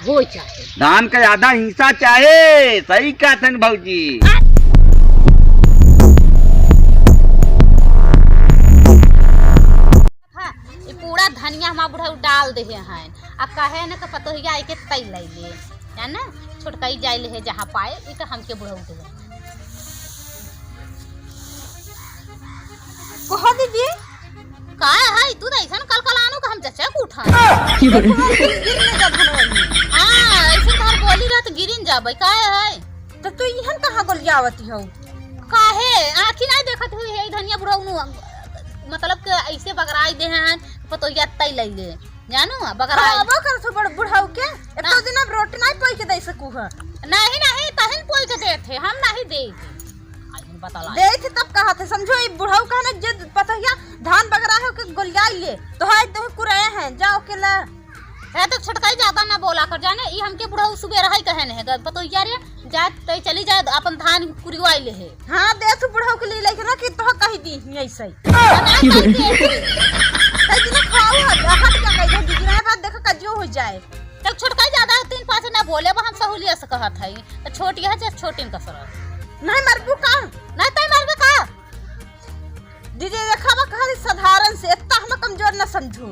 हो चाहे धान का ज्यादा हिस्सा चाहे। सही कहते भौजी। पूरा धनिया हमारा बुढ़ा डाल दे हैं आ कहे न पतोहिया के तई ले ले है ना छोटकाई जाए ले जहाँ पाए इक हमके बुढ़ा दे कहा दीदी का है तू ऐसा कल कल आनो का हम चचा को उठा हां ऐसे तार बोली रहत गिरिन जाबे का है तो तू इहन कहां गोल जावती हो काहे आखी नहीं देखत हुई है धनिया बुढ़ा मतलब के ऐसे बगराई दे हैं पतोहिया तई ले ले जानू बगराई अब कर तो बड़ बुढ़ाऊ के इतना दिन अब रोटी नहीं पोई के दे सकू है नहीं तहन पोई के दे थे हम नहीं दे थे बता ला दे थे तब कहा थे समझो ये बुढ़ाऊ का ना जद पतोहिया धान बगरा है के गोलियाई ले तो है तो कुराए हैं जाओ के ला है तो छटकाई ज्यादा ना बोला कर जाने ई हमके बुढ़ाऊ सुबह रही कहने है पतोहिया रे जा तई चली जा अपन धान कुरिवाई ले है हां दे तू बुढ़ाऊ के लिए लेके ना कि तो कह दी ऐसे दिन खाओ हट का कह दे दिन बाद देखो कजियो हो जाए तब छटकाई ज्यादा 3-5 ना बोले हम सहूलियत से कहत है तो छोटी है जे छोटीन कसरत नहीं मरबू का नहीं तई मरबे का दीदी देखा खाली साधारण से इतना हम कमजोर न समझू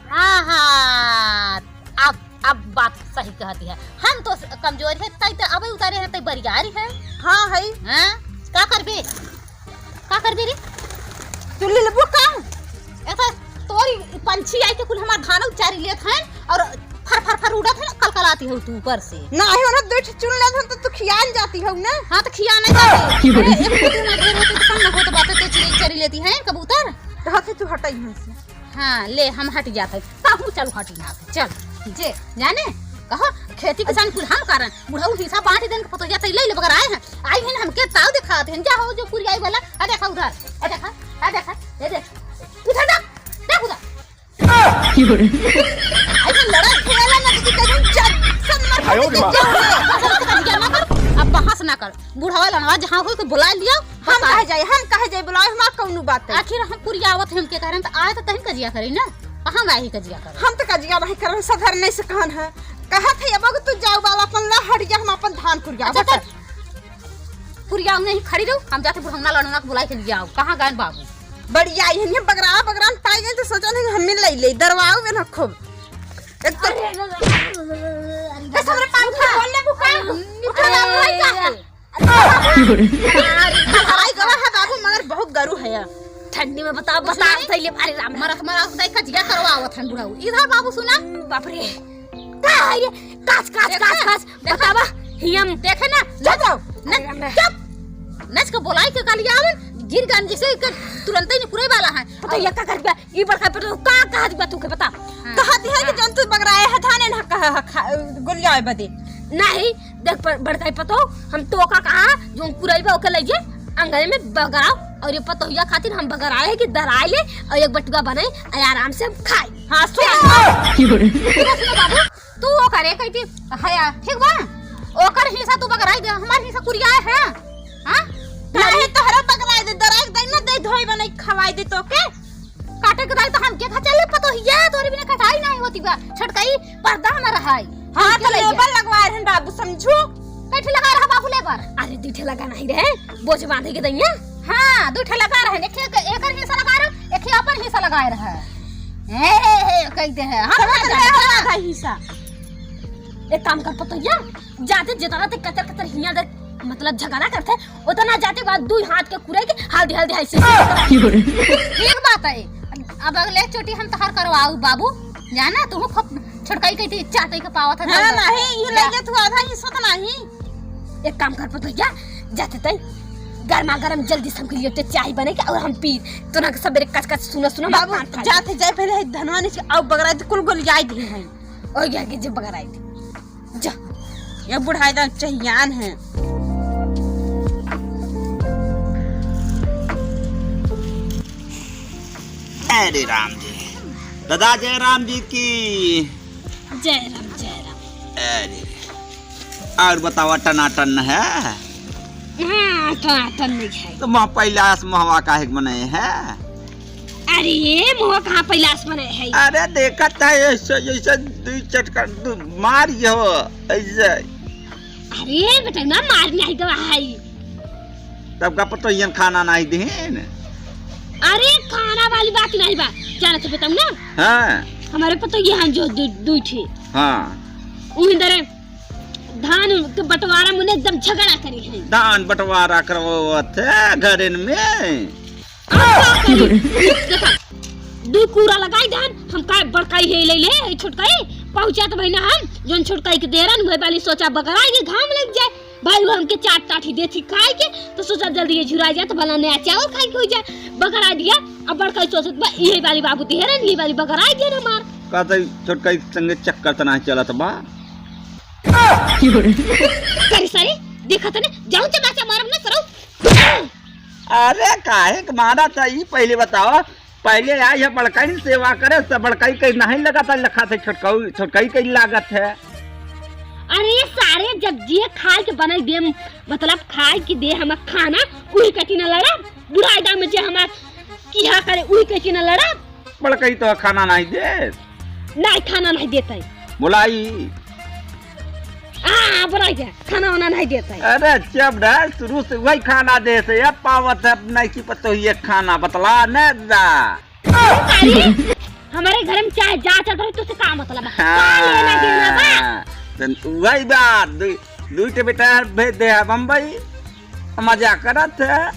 हाँ अब बात सही कहती है हम तो कमजोर है तई तो अबे उतारे हैं तई बरियारी है हां है हां का करबे रे तू ले लेबू का ऐसा तोरी पंछी आई के कुल हमार धान उचारी लेत हैं और फर उड़त है कलकलाती हो तू ऊपर से ना है ना दो चुन ले तो तू खियान जाती हो ना हां तो खिया नहीं जाती एक कुटी में ढेर होते तो कम ना हो तो बातें तो चरी लेती हैं कबूतर तो हाथ तू हटाई है से हां ले हम हट जाते ताहू चल हटी ना चल जे जाने कहो खेती किसान कुल हम करन बुढ़ऊ हिस्सा बांट देन पतो जाते ले ले बगर आए हैं आई हैं हमके ताव दिखाते हैं जा हो जो पूरी आई वाला आ देखा उधर आ देखा ये देख उधर देख उधर ऐसे लड़ा खेला ना कि कहीं अब बहस ना कर बुढ़ावा लनवा जहां होय के बुला लियो हम कहे जाए बुलाए हम कौनो बात है आखिर हम पूरी आवत हमके कारण त आए त तहन कजिया करी ना कहां गई कजिया कर हम तो कजिया नहीं कर साधारण नहीं से कहन है कहा थे अब तू जाओ वाला अपन ला हट जा हम अपन धान कुरिया अच्छा कुरिया नहीं खड़ी रहू हम जाते बुढ़ंगना लड़ना के बुलाई के लिए आओ कहां गए बाबू बढ़िया आई है बगरान पाई गए तो सोचा नहीं हम मिल ले दरवाओ में ना खूब एक हमरे पंखा खोल ले बुका उठा होई का हराई गवा है बाबू मगर बहुत गरु है ठंडी में बता सही अरे राम मरा दाई कजिया करवावत हन बुढ़ाऊ इधर बाबू सुना बाप रे का है रे काच बतावा हियम देखे ना ले जाओ चुप नच के बोलाई के काली आवन गिर गन जैसे तुरंत ही पूरे वाला है तो ये का कर गया ई बड़का पे का कहा दिबा तू के बता कहा दी है कि जंतु बगराए है थाने ना कहा गोलिया बदे नहीं देख बड़का पतो हम तो का कहा जो पुरैबा ओके लइए अंगने में बगराओ और ये पतोहिया खातिर हम बगराए कि दराए ले और एक बटुआ बनाए और आराम से हम खाए हां सुन बाबू तू ओ करे कहती हया ठीक बा ओकर हिस्सा तू बगराई दे हमार हिस्सा कुरिया है हां नहीं तोहरा बगराए दे दराए दे ना दे धोई बनाई खवाई दे तो के काटे के दाई तो हम के खा चले पतोहिया तोरे बिना कटाई नहीं होती बा छटकाई पर्दा ना रहाई हां तो लेबल लगवाए हैं बाबू समझू कैठे लगा रहा बाबू लेबर अरे दूठे लगा नहीं रहे बोझ बांधे के दैया हां दूठे लगा रहे एक हिस्सा लगा रहे एक अपन हिस्सा लगाए रहे ए कहते हैं हम का हिस्सा एक काम कर पतोहिया जाते जितना ते कतर हिया दे मतलब झगड़ा करते उतना जाते बाद दू हाथ के कुरे के हल्दी ऐसे ठीक बात है अब अगले चोटी हम तहार करवाऊ बाबू जाना तू छटकाई कहती चाहते के पावत है हां नहीं ये ले जा तू आधा हिस्सा तो नहीं एक काम कर पतोहिया जाते तई गर्मा गरम जल्दी सबके लिए तो चाय बने के और हम पी तो ना सबरे कच सुना बाबू जाते जाए पहले धनवानी से अब बगराई कुल गोलियाई दी है और गया के जब बगराई जा ये बुढ़ाई दा चाहियान है अरे राम जी दादा जय राम जी की जय राम अरे और बतावा टनाटन है हाँ टनाटन नहीं है तो मह पहला महवा काहे बने है अरे मुँह कहाँ पैलास में है? अरे देखा था ऐसे ऐसे दू चटका मार हो ऐसे। अरे बेटा ना मार नहीं दवा है। तब का पतो यन खाना नहीं देन। अरे खाना वाली बात नहीं बा, जाना तो बताऊं ना। हाँ हमारे पतो यहाँ जो दू थे। हाँ उधर धान के बंटवारा में एकदम झगड़ा करी है। धान बंटवारा करवावत है घरन में। देखा दू कूड़ा लगाई धान हम का बड़काई है ले छोटकाई पहुंचा तो भाई हम जोन छोटकाई के देरन हुए वाली सोचा बगराई के घाम लग जाए भाई, वो हमके चाट टाठी देती खाए के तो सोचा जल्दी ये झुरा जाए तो भला नया चावल खाए के हो जाए, बगरा दिया। अब बड़काई सोचत बा ये वाली बाबू देरन ली वाली बगराई दे ना मार कहते छोटकाई संगे चक्कर तना चलत बा। करी सारी देखा तने जाऊं चमाचा मारम ना सरो। अरे काहे के मारा चाहिए पहले बताओ। पहले आई है बड़काई सेवा करे सब बड़काई कहीं नहीं लगा था लखा थे छोटकाई कहीं लागत है। अरे सारे जब जे खाए के बनाई दे मतलब खाए के दे हम खाना उही कटी न लड़ा बुढ़ाई दाम में जे हमार किया करे उही कटी न लड़ा। बड़काई तो खाना नहीं दे नहीं खाना नहीं देता है बुलाई। बुराई जा खाना वाना नहीं देता है। अरे जब शुरू से वही खाना दे से अब पावत है नहीं की पता ये खाना बतला न जा। हमारे घर में चाहे जा चल रही तो से का मतलब है क्या लेना देना बा। वही बात दूटे बेटा भेज दे बम्बई मजा करत है।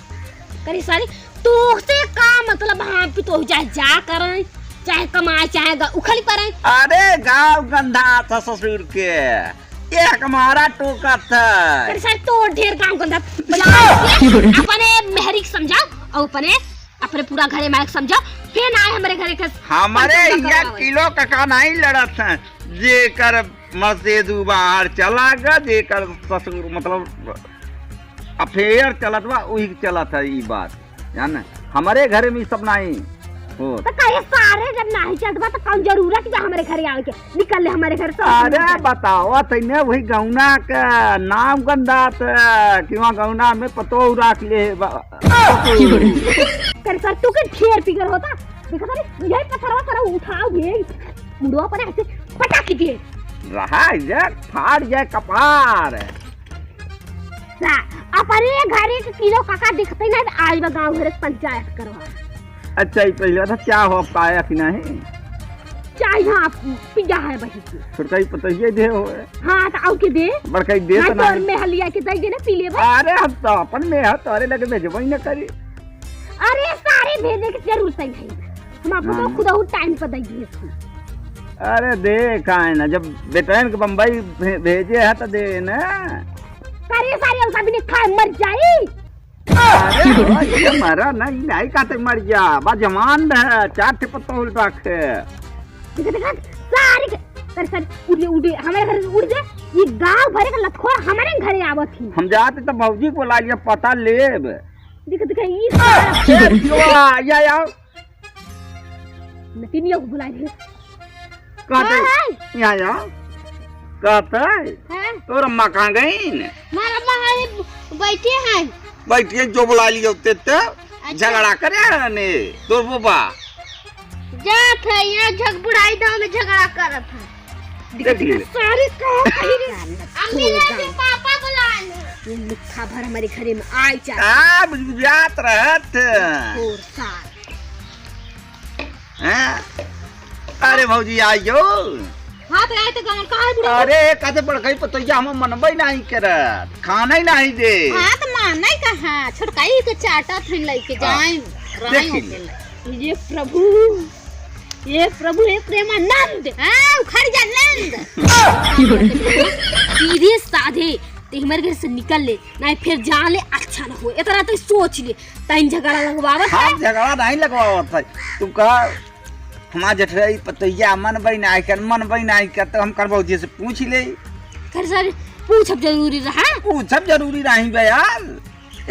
करी सारी तो से का मतलब हाँ तो जा करें चाहे कमाए चाहे उखली पड़े। अरे गाँव गंधा था ससुर के एक हमारा टोका था। अरे सर तो ढेर काम गंदा अपने मेहरी समझाओ और अपने पूरा घरे में समझाओ फिर ना हमारे घरे के हमारे ये किलो का नहीं लड़त है जे कर मस्जिद बाहर चला गया जे कर ससुर मतलब अफेयर चलत बा वही चलत है ये बात जान। हमारे घरे में सब नहीं हो तो कहे सारे जब नहीं चलत बा तो कौन जरूरत बा हमारे घरे आवे के निकल ले हमारे घर से। अरे बताओ तने वही गौना का नाम गंदा था क्यों गौना में पतो रख ले कर सर तू के ढेर फिगर होता देखा तारे यही पत्थरवा करा उठाओ ये मुंडवा पर ऐसे पटाक दे रहा है फाड़ जाए कपार। अपने घरे के किलो काका दिखते नहीं आज बा गांव घर पंचायत करवा। अच्छा ही पहले था क्या हो पाया कि नहीं चाय यहाँ पिज्जा है बही की छोटकाई पता ये दे हो। हाँ तो आओ के दे बड़काई दे तो नहीं में हलिया के दे ना पी ले। अरे हम तो अपन में है तोरे लगे भेजबो ही न करी। अरे सारे भेजने की जरूरत नहीं हम आपको तो खुद टाइम पर दे दिए। अरे देख आए ना जब बेटन के बम्बई भेजे है तो दे ना करे सारे उनका भी नहीं खाए मर जाए। अरे ये मरा नहीं कहते मर जा बा जमान है चार पत्ता उल्टा के देखा सारे कर सर उड़े हमारे घर से उड़ जाए ये गांव भरे का लखोर हमारे घरे आवत थी। हम जाते तो भौजी को ला लिया पता लेब देखा ये या नतीनिया को बुला ले कहते यहाँ कहते तो अम्मा कहाँ गई मारा बाहर बैठे हैं बैठिए जो बुला लिया होते झगड़ा करे ने तो बाबा जात है यहाँ झगबुढ़ाई दाव में झगड़ा करत है। देख ले सारे अम्मी ने पापा बुलाने ये मुट्ठा भर हमारे घरे में आई जा जात रहत और सार अरे भौजी आइयो हाथ आए तो गांव कहाँ बुढ़ा। अरे कहते बड़काई पतैया हम मनबई नहीं करत खाना ही नहीं दे। हाँ तो मानना ही कहाँ छोटकाई के चाटा थे लेके जाए ये प्रभु हे प्रेमानंद हाँ उखड़ जा नंद सीधे साधे ते हमारे घर से निकल ले नहीं फिर जान ले अच्छा ना हो इतना तो सोच ले तइन झगड़ा लगवावत है। हम झगड़ा नहीं लगवावत है तू कह हमारा जठराई पतैया मन बई नहीं कर तो हम कर भौजी से पूछ ले कर सर पूछब जरूरी रहा पूछब जरूरी नहीं बे यार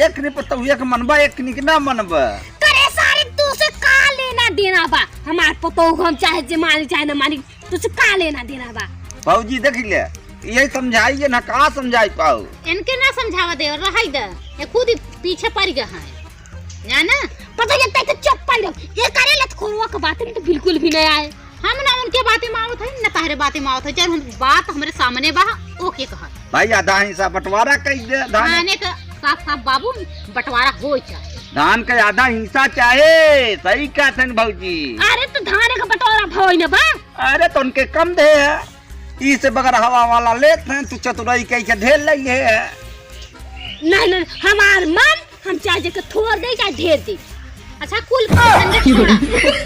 एक ने पतैया के मनबा एक ने के ना मनबा करे सारे तू से का लेना देना बा हमार पतो हम चाहे जे मानी चाहे ना मानी तू से का लेना देना बा। भौजी देख ले यही समझाइए ना का समझाई पाओ इनके ना समझावा दे रहा दे ये खुद ही पीछे पड़ गया है जाना पता ये तै चप्पल रख ये करे लत खोरवा के बात में तो बिल्कुल भी नहीं आए। हम ना उनके बातें मावत है न तारे बातें मावत है। जब हम बात हमरे सामने बा ओके कहा भाई आधा हिस्सा बंटवारा कर दे धान खाने का साफ साफ बाबू बंटवारा हो चाहे। धान का आधा हिस्सा चाहे सही कहते हैं भौजी। अरे तो धान का बटोरा भोई न बा। अरे तो उनके कम दे है ई से बगैर हवा वाला लेते हैं तू चतुराई कह के ढेर लई है। नहीं नहीं हमार मन हम चाहे के थोड़ दे चाहे ढेर दे। अच्छा कुल ठंडे छोड़ा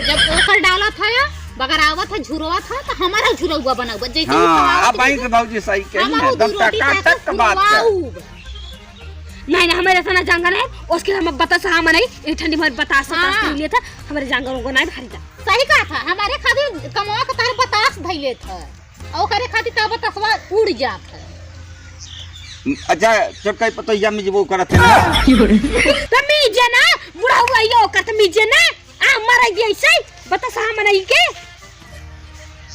जब ओकर डाला था या बगर आवा था झुरवा था तो हमारा झुरवा बना हुआ जैसे हाँ अब भाई के भौजी सही कही है एकदम टक टक बात है। नहीं नहीं हमारे ऐसा ना जंगल है उसके हम बता सा नहीं ये ठंडी में बतास बतास हाँ। लिए था हमारे जंगलों को नहीं खरीदा। सही कहा था हमारे खातिर कमवा का तार बतास धइले था और करे खातिर का बतासवा उड़ जात है। अच्छा छोटका पतोहिया में वो करत है ना तमीज ना बुढ़ा हुआ यो का तमीज ना आ मर गई ऐसे बता सा नहीं के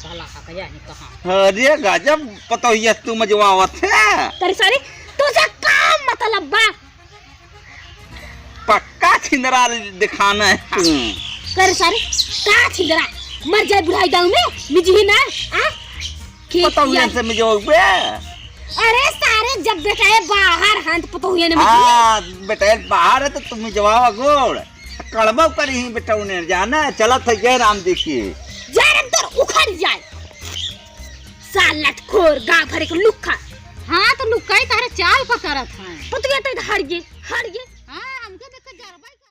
साला का कया नहीं कहां। अरे गजब पतोहिया तू मजवावत है। तेरे सारी तुझे काम मतलब बा पक्का छिंदरा दिखाना है तू। तेरे सारी का छिंदरा मर जाए बुढ़ाई दाऊ में मिजी ना आ पतोहिया से मजवावे। अरे सारे जब बेटा है बाहर हाथ पतोहिया ने हाँ बेटा बाहर है तो तुम जवाब गोड़ कड़बो कर ही बेटा उन्हें जाना है चला था जय राम देखिए जरम तो उखड़ जाए सालत खोर गांव भरे को लुक्खा। हाँ तो लुकाई तारे चाल पकड़त है पतोहिया तो हर गए